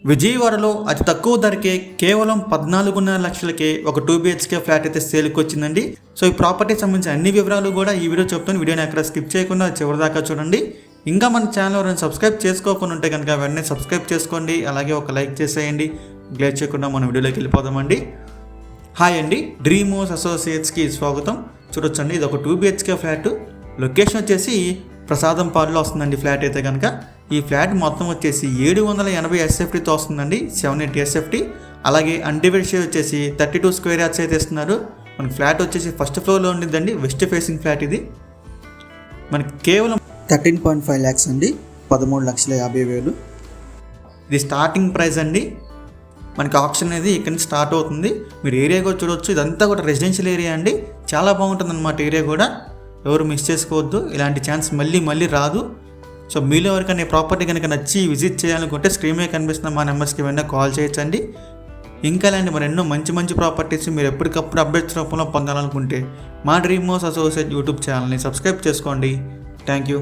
విజయవాడలో అతి తక్కువ ధరకే కేవలం 14.5 లక్షలకే ఒక 2 BHK ఫ్లాట్ అయితే సేల్కి వచ్చిందండి. సో ఈ ప్రాపర్టీకి సంబంధించిన అన్ని వివరాలు కూడా ఈ వీడియో చెప్తాను. వీడియోని ఎక్కడ స్కిప్ చేయకుండా చివరిదాకా చూడండి. ఇంకా మన ఛానల్ ఎవరైనా సబ్స్క్రైబ్ చేసుకోకుండా ఉంటే కనుక వెంటనే సబ్స్క్రైబ్ చేసుకోండి. అలాగే ఒక లైక్ చేసేయండి. గ్లేట్ చేయకుండా మన వీడియోలోకి వెళ్ళిపోదామండి. హాయ్ అండి, డ్రీమ్ హౌస్ అసోసియేట్స్కి స్వాగతం. చూడొచ్చండి, ఇది ఒక 2 BHK ఫ్లాట్. లొకేషన్ వచ్చేసి ప్రసాదం పాడులో వస్తుందండి ఫ్లాట్ అయితే కనుక. ఈ ఫ్లాట్ మొత్తం వచ్చేసి 780 SFTతో వస్తుందండి, 780 SFT. అలాగే అన్డివైడ్ షేర్ వచ్చేసి 32 స్క్వేర్ యార్డ్స్ అయితే ఇస్తున్నారు. మనకి ఫ్లాట్ వచ్చేసి ఫస్ట్ ఫ్లోర్లో ఉండిద్దండి, వెస్ట్ ఫేసింగ్ ఫ్లాట్ ఇది. మనకి కేవలం 13.5 lakhs అండి, 13,50,000. ఇది స్టార్టింగ్ ప్రైస్ అండి. మనకి ఆప్షన్ అనేది ఇక్కడ నుంచి స్టార్ట్ అవుతుంది. మీరు ఏరియా కూడా చూడవచ్చు. ఇదంతా కూడా రెసిడెన్షియల్ ఏరియా అండి, చాలా బాగుంటుంది అన్నమాట ఏరియా కూడా. ఎవరు మిస్ చేసుకోవద్దు, ఇలాంటి ఛాన్స్ మళ్ళీ రాదు. సో మీలో ఎవరికైనా ప్రాపర్టీ కనుక నచ్చి విజిట్ చేయాలనుకుంటే స్క్రీన్ మీద కనిపిస్తున్న మా నెంబర్స్కి వెంటనే కాల్ చేయొచ్చండి. ఇంకా ఇలాంటి మరి ఎన్నో మంచి ప్రాపర్టీస్ మీరు ఎప్పటికప్పుడు అప్డేట్స్ రూపంలో పొందాలనుకుంటే మా డ్రీమ్ హౌస్ అసోసియేట్ యూట్యూబ్ ఛానల్ని సబ్స్క్రైబ్ చేసుకోండి. Thank you.